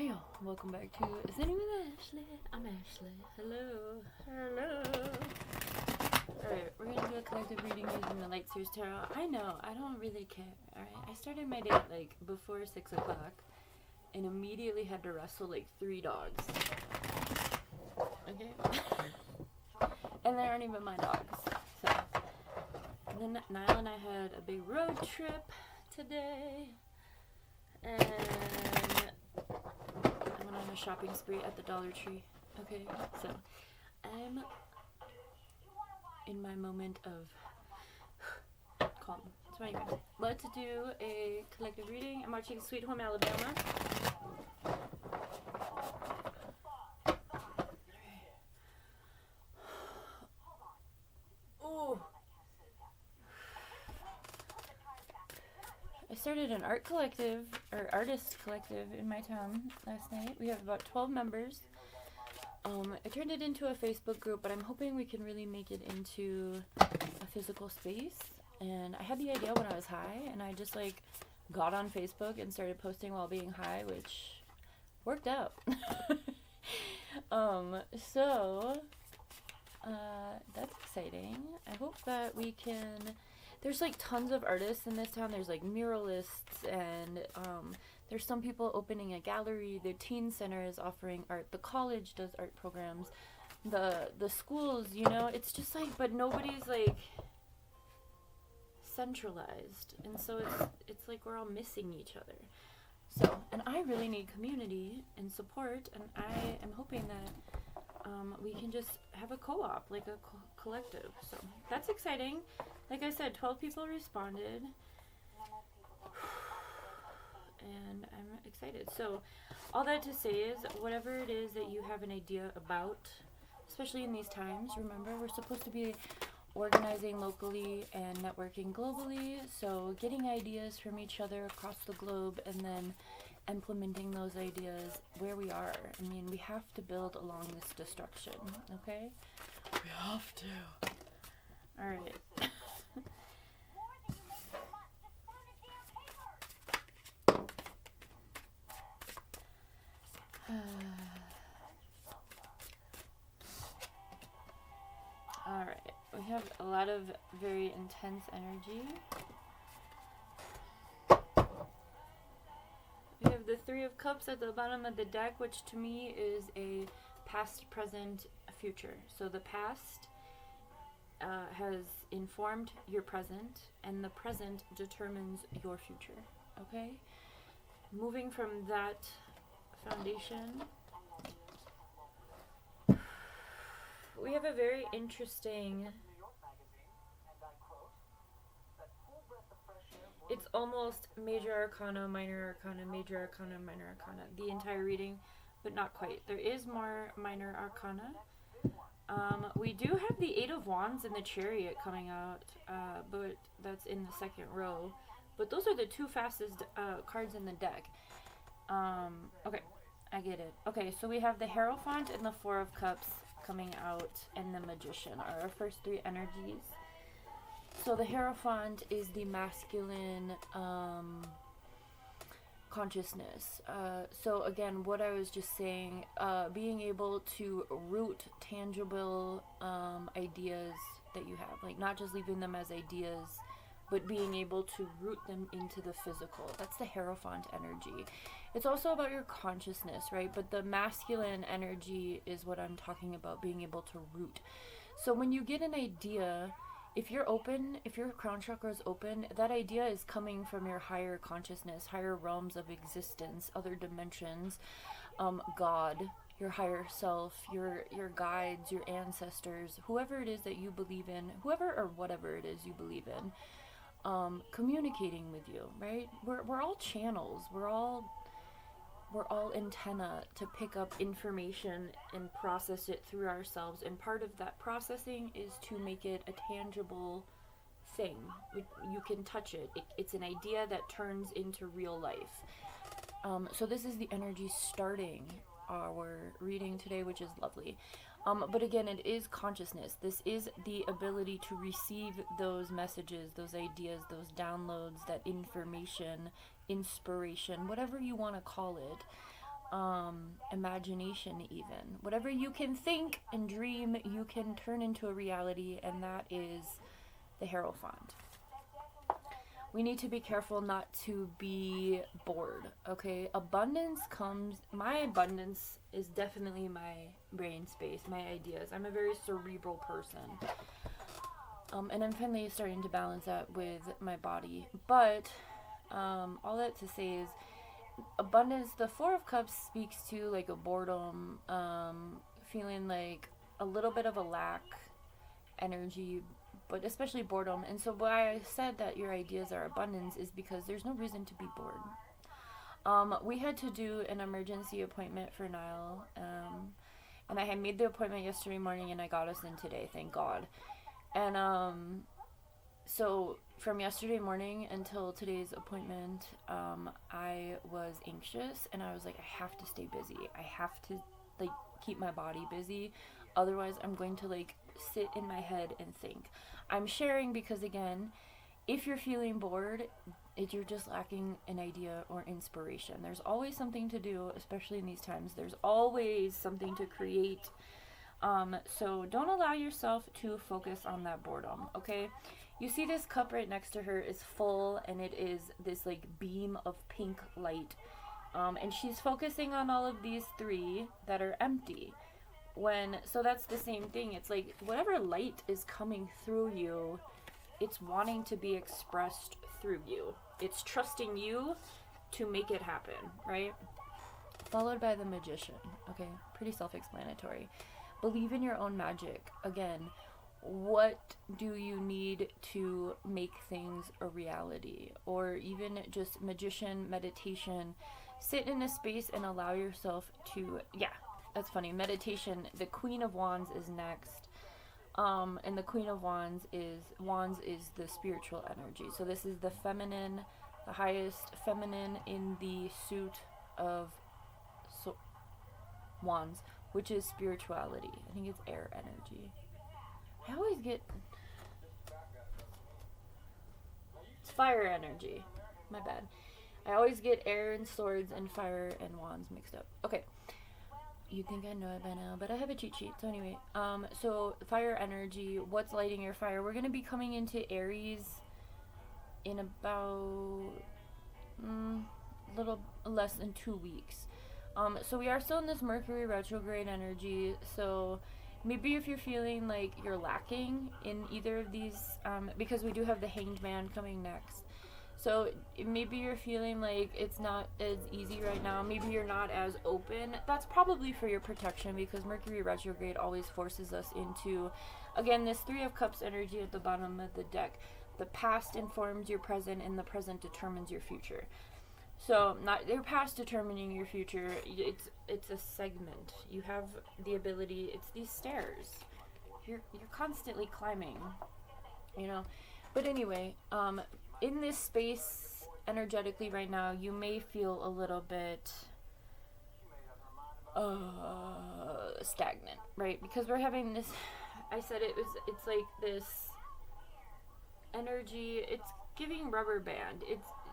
Hey y'all, welcome back to Zenny with Ashley. I'm Ashley. Hello. Alright, we're gonna do a collective reading using the Light Series Tarot. I know, I don't really care. Alright, I started my day at before 6 o'clock and immediately had to wrestle 3 dogs. Okay? And they aren't even my dogs. So, and then Niall and I had a big road trip today. And I went on a shopping spree at the Dollar Tree. Okay, so I'm in my moment of calm. So anyway, let's do a collective reading. I'm watching Sweet Home Alabama. Oh, I started an art collective, or artist collective in my town last night. We have about 12 members. I turned it into a Facebook group, but I'm hoping we can really make it into a physical space. And I had the idea when I was high, and I just got on Facebook and started posting while being high, which worked out. So that's exciting. I hope that we can. There's tons of artists in this town. There's muralists, and there's some people opening a gallery. The teen center is offering art. The college does art programs. The schools, it's just but nobody's centralized, and so it's we're all missing each other. So, and I really need community and support, and I am hoping that we can just have a co-op, a collective. So that's exciting. Like I said, 12 people responded, and I'm excited. So all that to say is, whatever it is that you have an idea about, especially in these times, remember, we're supposed to be organizing locally and networking globally. So getting ideas from each other across the globe and then implementing those ideas where we are. I mean, we have to build along this destruction, okay? We have to. All right. All right. We have a lot of very intense energy. We have the Three of Cups at the bottom of the deck, which to me is a past, present, future. So the past has informed your present, and the present determines your future. Okay? Moving from that foundation, we have a very interesting. It's almost major arcana, minor arcana, major arcana, minor arcana, the entire reading, but not quite. There is more minor arcana. We do have the Eight of Wands and the Chariot coming out, but that's in the second row. But those are the two fastest cards in the deck. Okay, I get it. Okay, so we have the Hierophant and the Four of Cups coming out, and the Magician are our first three energies. So the Hierophant is the masculine consciousness. So again, what I was just saying, being able to root tangible ideas that you have, not just leaving them as ideas, but being able to root them into the physical. That's the Hierophant energy. It's also about your consciousness, right? But the masculine energy is what I'm talking about, being able to root. So when you get an idea, if you're open, if your crown chakra is open, that idea is coming from your higher consciousness, higher realms of existence, other dimensions, God, your higher self, your guides, your ancestors, whoever it is that you believe in, whoever or whatever it is you believe in, communicating with you, right? We're all channels. We're all antenna to pick up information and process it through ourselves, and part of that processing is to make it a tangible thing. You can touch it. It's an idea that turns into real life. So this is the energy starting our reading today, which is lovely. But again, it is consciousness. This is the ability to receive those messages, those ideas, those downloads, that information, inspiration, whatever you want to call it. imagination even. Whatever you can think and dream, you can turn into a reality, and that is the Hierophant. We need to be careful not to be bored, okay? Abundance comes, my abundance is definitely my brain space, my ideas. I'm a very cerebral person. And I'm finally starting to balance that with my body. But all that to say is abundance, the Four of Cups speaks to like a boredom, feeling like a little bit of a lack energy, but especially boredom. And so why I said that your ideas are abundance is because there's no reason to be bored. We had to do an emergency appointment for Niall, and I had made the appointment yesterday morning, and I got us in today, thank God. And so from yesterday morning until today's appointment, I was anxious, and I was like, I have to stay busy. I have to like keep my body busy, otherwise I'm going to like sit in my head and think. I'm sharing because, again, if you're feeling bored, you're just lacking an idea or inspiration. There's always something to do, especially in these times. There's always something to create. So don't allow yourself to focus on that boredom, okay? You see this cup right next to her is full, and it is this like beam of pink light. And she's focusing on all of these three that are empty. So that's the same thing. It's like whatever light is coming through you, it's wanting to be expressed through you. It's trusting you to make it happen, right? Followed by the Magician, okay? Pretty self-explanatory. Believe in your own magic. Again, what do you need to make things a reality? Or even just magician, meditation. Sit in a space and allow yourself to, that's funny. Meditation, the Queen of Wands is next. And the Queen of Wands is the spiritual energy. So this is the feminine, the highest feminine in the suit of Wands, which is spirituality. I think it's air energy. I always get... It's fire energy. My bad. I always get air and swords and fire and wands mixed up. Okay. You'd think I know it by now, but I have a cheat sheet. So anyway, so fire energy, what's lighting your fire? We're going to be coming into Aries in about a little less than 2 weeks. So we are still in this Mercury retrograde energy, so maybe if you're feeling like you're lacking in either of these, because we do have the Hanged Man coming next. So maybe you're feeling like it's not as easy right now. Maybe you're not as open. That's probably for your protection, because Mercury retrograde always forces us into, again, this Three of Cups energy at the bottom of the deck. The past informs your present, and the present determines your future. So not your past determining your future. It's a segment. You have the ability. It's these stairs. You're constantly climbing, you know. But anyway, in this space energetically right now, you may feel a little bit stagnant, right? Because we're having this, I said it's like this energy, it's giving rubber band.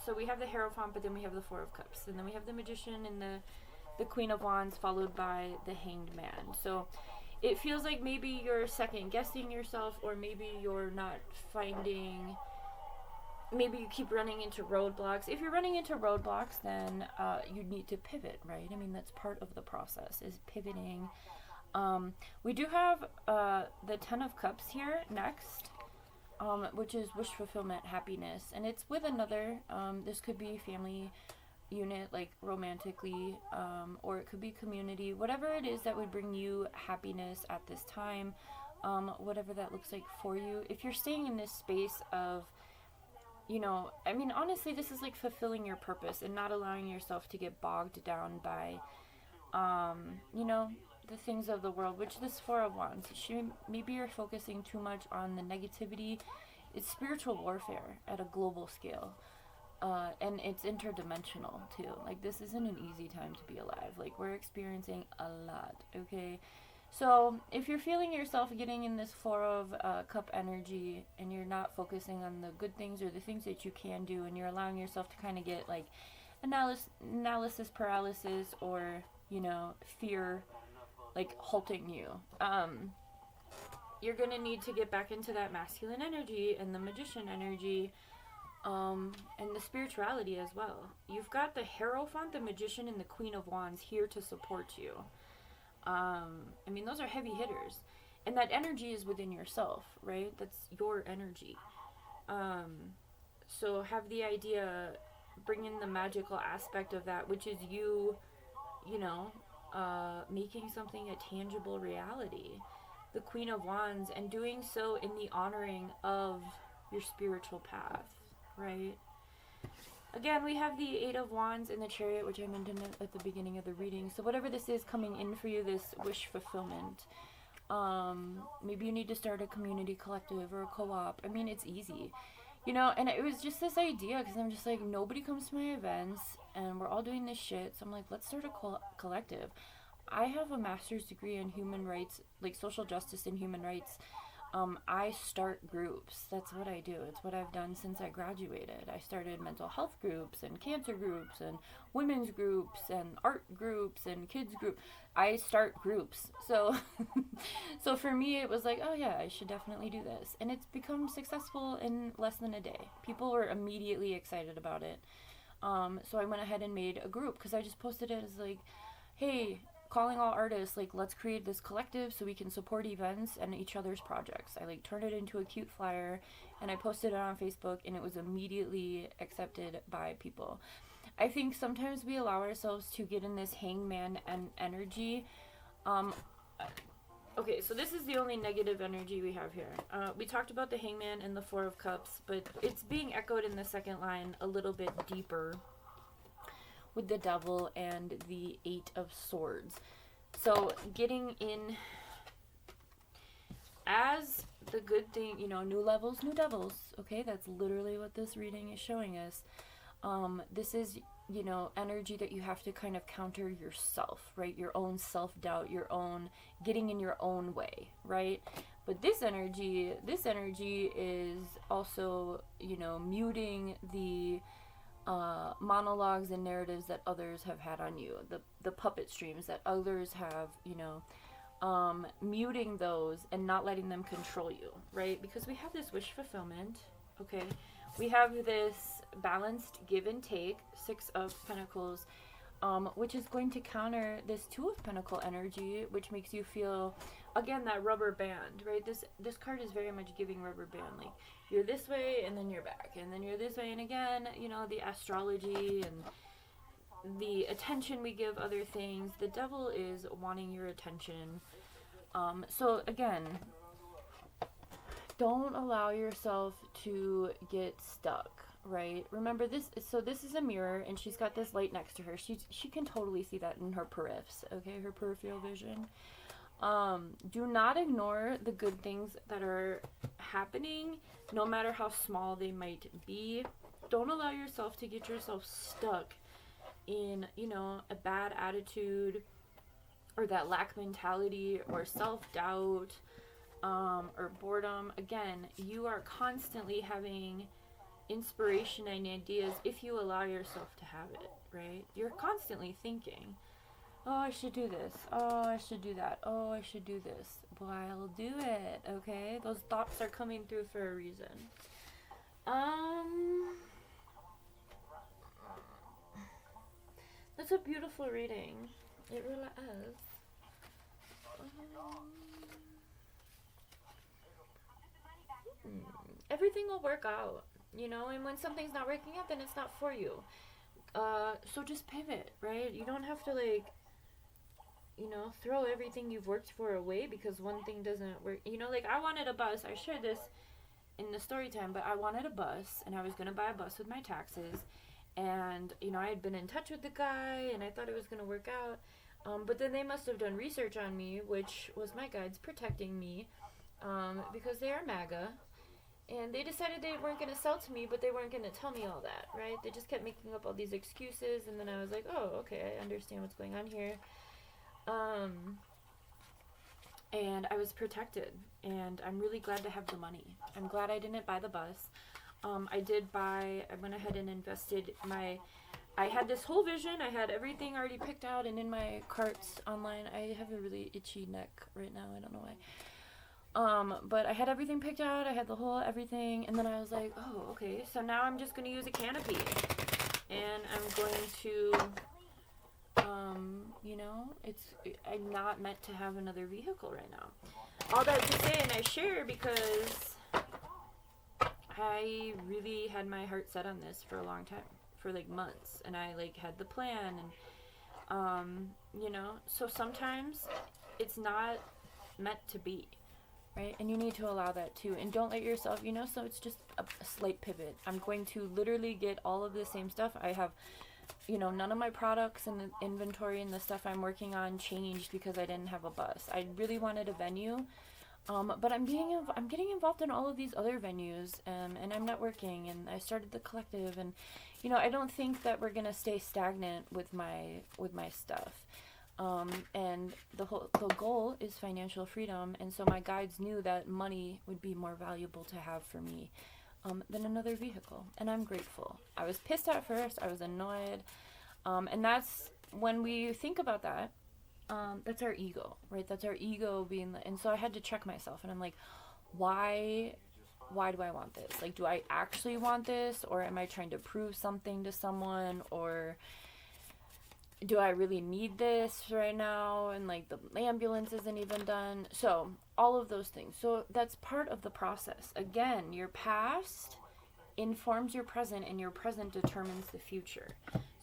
So we have the Hierophant, but then we have the Four of Cups, and then we have the Magician and the Queen of Wands, followed by the Hanged Man. So it feels like maybe you're second guessing yourself, or maybe you're not finding, maybe you keep running into roadblocks. If you're running into roadblocks, then you need to pivot, right? I mean, that's part of the process, is pivoting. We do have the Ten of Cups here next, which is wish fulfillment, happiness, and it's with another. This could be family unit, like romantically, or it could be community, whatever it is that would bring you happiness at this time, whatever that looks like for you. If you're staying in this space of, you know, I mean, honestly, this is like fulfilling your purpose and not allowing yourself to get bogged down by, you know, the things of the world, which this Four of Wands, maybe you're focusing too much on the negativity. It's spiritual warfare at a global scale, and it's interdimensional too. Like, this isn't an easy time to be alive. Like, we're experiencing a lot, okay? So if you're feeling yourself getting in this Four of Cup energy, and you're not focusing on the good things or the things that you can do, and you're allowing yourself to kind of get like analysis paralysis, or, you know, fear, like, halting you. You're gonna need to get back into that masculine energy and the magician energy, and the spirituality as well. You've got the Hierophant, the Magician, and the Queen of Wands here to support you. I mean, those are heavy hitters. And that energy is within yourself, right? That's your energy. So have the idea, bring in the magical aspect of that, which is you, you know, making something a tangible reality. The Queen of Wands, and doing so in the honoring of your spiritual path, right? Again, we have the Eight of Wands in the Chariot, which I mentioned at the beginning of the reading. So whatever this is coming in for you, this wish fulfillment, maybe you need to start a community collective or a co-op. I mean, it's easy, you know. And it was just this idea, because I'm just like, nobody comes to my events and we're all doing this shit, so I'm like, let's start a collective. I have a master's degree in human rights, like social justice and human rights. I start groups. That's what I do. It's what I've done since I graduated. I started mental health groups and cancer groups and women's groups and art groups and kids groups. I start groups. So so for me, it was like, oh yeah, I should definitely do this. And it's become successful in less than a day. People were immediately excited about it. So I went ahead and made a group, because I just posted it as like, hey, calling all artists, like, let's create this collective so we can support events and each other's projects. I like turned it into a cute flyer and I posted it on Facebook, and it was immediately accepted by people. I think sometimes we allow ourselves to get in this hangman energy. Okay, so this is the only negative energy we have here. We talked about the Hangman and the Four of Cups, but it's being echoed in the second line a little bit deeper with the Devil and the Eight of Swords. So getting in as the good thing, you know, new levels, new devils. Okay, that's literally what this reading is showing us. This is, you know, energy that you have to kind of counter yourself, right? Your own self-doubt, your own getting in your own way, right? But this energy is also, you know, muting the monologues and narratives that others have had on you, the puppet streams that others have, you know, muting those and not letting them control you, right? Because we have this wish fulfillment, okay? We have this balanced give and take, Six of Pentacles, which is going to counter this Two of Pentacle energy, which makes you feel, again, that rubber band, right? This card is very much giving rubber band, like, you're this way and then you're back, and then you're this way, and again, you know, the astrology and the attention we give other things. The Devil is wanting your attention. So again, don't allow yourself to get stuck, right? Remember this, so this is a mirror, and she's got this light next to her. She can totally see that in her periffs, okay, her peripheral vision. Do not ignore the good things that are happening, no matter how small they might be. Don't allow yourself to get yourself stuck in, you know, a bad attitude, or that lack mentality, or self-doubt, or boredom. Again, you are constantly having inspiration and ideas if you allow yourself to have it, right? You're constantly thinking, oh, I should do this. Oh, I should do that. Oh, I should do this. Well, I'll do it, okay? Those thoughts are coming through for a reason. That's a beautiful reading. It really is. Everything will work out, you know? And when something's not working out, then it's not for you. So just pivot, right? You don't have to, like, you know, throw everything you've worked for away because one thing doesn't work. You know, like, I wanted a bus. I shared this in the story time, but I wanted a bus, and I was going to buy a bus with my taxes. And, you know, I had been in touch with the guy, and I thought it was going to work out. But then they must have done research on me, which was my guides protecting me, because they are MAGA. And they decided they weren't going to sell to me, but they weren't going to tell me all that, right? They just kept making up all these excuses, and then I was like, oh, okay, I understand what's going on here. And I was protected, and I'm really glad to have the money. I'm glad I didn't buy the bus. I went ahead and invested my I had this whole vision. I had everything already picked out and in my carts online. I have a really itchy neck right now. I don't know why. But I had everything picked out. I had the whole everything. And then I was like, oh, okay. So now I'm just going to use a canopy. And I'm going to, you know, I'm not meant to have another vehicle right now. All that to say, and I share because I really had my heart set on this for a long time. For like months, and I like had the plan, and you know, so sometimes it's not meant to be, right? And you need to allow that too, and don't let yourself, you know, so it's just a slight pivot. I'm going to literally get all of the same stuff. I have, you know, none of my products and the inventory and the stuff I'm working on changed because I didn't have a bus. I really wanted a venue. But I'm getting involved in all of these other venues, and I'm networking, and I started the collective, and you know, I don't think that we're gonna stay stagnant with my stuff. And the goal is financial freedom, and so my guides knew that money would be more valuable to have for me than another vehicle, and I'm grateful. I was pissed at first, I was annoyed, and that's when we think about that. That's our ego, right? That's our ego being and so I had to check myself, and I'm like, why do I want this? Like, do I actually want this, or am I trying to prove something to someone, or do I really need this right now? And like the ambulance isn't even done. So all of those things. So that's part of the process. Again, your past informs your present, and your present determines the future.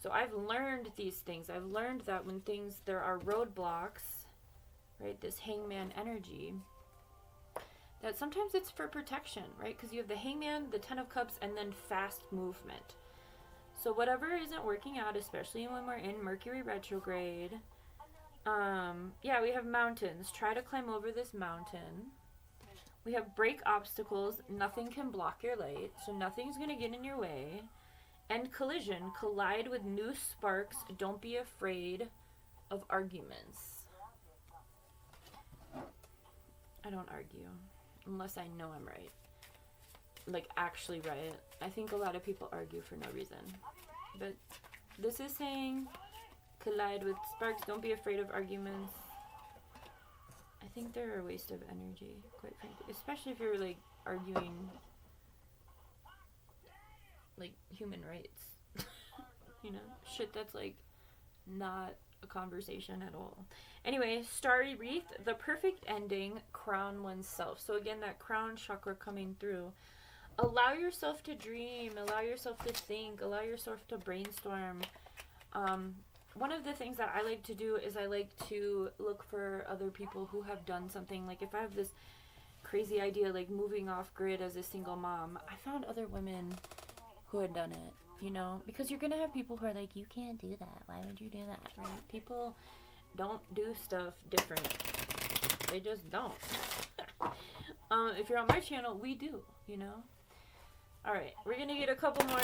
So I've learned these things. I've learned that when there are roadblocks, right, this hangman energy, that sometimes it's for protection, right? Because you have the hangman, the 10 of cups, and then fast movement. So whatever isn't working out, especially when we're in Mercury retrograde, yeah, we have mountains. Try to climb over this mountain. We have break obstacles. Nothing can block your light, so nothing's going to get in your way. And collision, collide with new sparks. Don't be afraid of arguments. I don't argue unless I know I'm right. Like, actually right. I think a lot of people argue for no reason. But this is saying collide with sparks. Don't be afraid of arguments. I think they're a waste of energy, quite frankly. Especially if you're, like, arguing like human rights. You know, shit that's like not a conversation at all. Anyway, starry wreath, the perfect ending, crown oneself. So again, that crown chakra coming through. Allow yourself to dream, allow yourself to think, allow yourself to brainstorm. One of the things that I like to do is I like to look for other people who have done something. Like if I have this crazy idea like moving off grid as a single mom, I found other women who had done it, you know, because you're gonna have people who are like, you can't do that, why would you do that, right? People don't do stuff different, they just don't. If you're on my channel, we do, you know. All right, we're gonna get a couple more.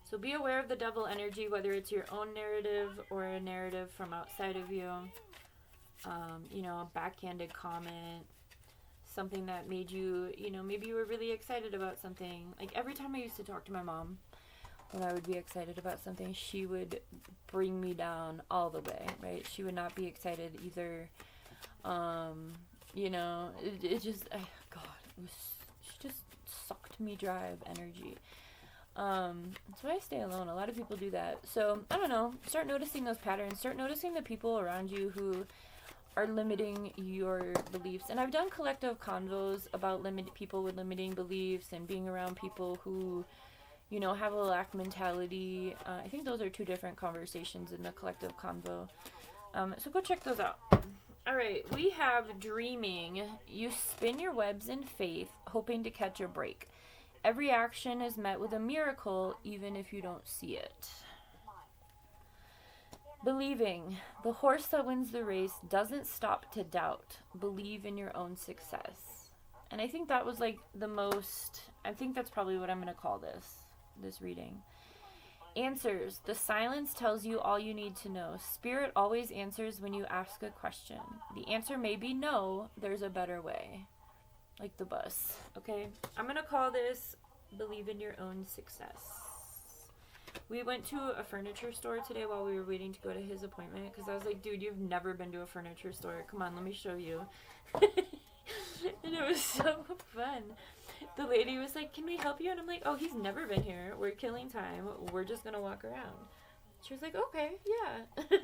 So be aware of the devil energy, whether it's your own narrative or a narrative from outside of you. You know, a backhanded comment, something that made you, you know, maybe you were really excited about something. Like every time I used to talk to my mom, when I would be excited about something, she would bring me down all the way, right? She would not be excited either. You know, it just, she just sucked me dry of energy. So I stay alone. A lot of people do that. So, I don't know, start noticing those patterns. Start noticing the people around you who are limiting your beliefs. And I've done collective convos about people with limiting beliefs and being around people who, you know, have a lack mentality. I think those are two different conversations in the collective convo. So go check those out. All right, we have dreaming. You spin your webs in faith, hoping to catch a break. Every action is met with a miracle, even if you don't see it. Believing. The horse that wins the race doesn't stop to doubt. Believe in your own success. And I think that was like the most, I think that's probably what I'm going to call this reading. Answers. The silence tells you all you need to know. Spirit always answers when you ask a question. The answer may be no, there's a better way. Like the bus. Okay? I'm going to call this believe in your own success. We went to a furniture store today while we were waiting to go to his appointment because I was like, dude, you've never been to a furniture store. Come on, let me show you. And it was so fun. The lady was like, can we help you? And I'm like, oh, he's never been here. We're killing time. We're just going to walk around. She was like, okay, yeah.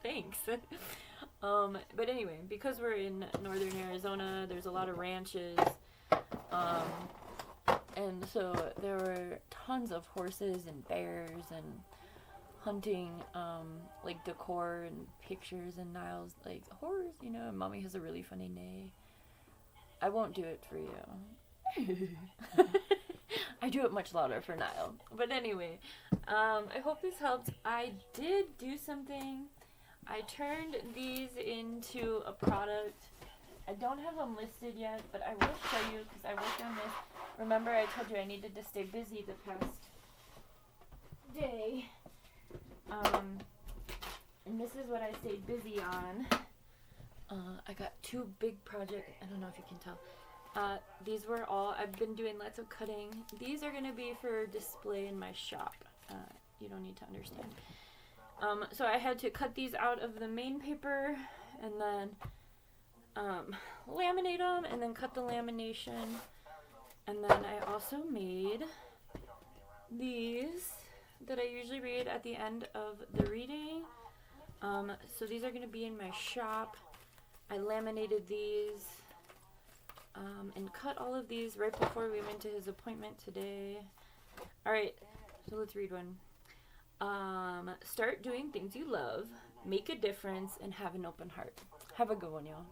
Thanks. But anyway, because we're in northern Arizona, there's a lot of ranches. And so there were tons of horses and bears and hunting, like decor and pictures and Niles, like horrors, you know, and Mommy has a really funny neigh. I won't do it for you. I do it much louder for Niall. But anyway, I hope this helps. I did do something. I turned these into a product. I don't have them listed yet, but I will show you because I worked on this. Remember I told you I needed to stay busy the past day. And this is what I stayed busy on. I got two big projects. I don't know if you can tell. These were all, I've been doing lots of cutting. These are going to be for display in my shop. You don't need to understand. So I had to cut these out of the main paper and then laminate them and then cut the lamination. And then I also made these that I usually read at the end of the reading. So these are going to be in my shop. I laminated these and cut all of these right before we went to his appointment today. Alright, so let's read one. Start doing things you love, make a difference, and have an open heart. Have a good one, y'all.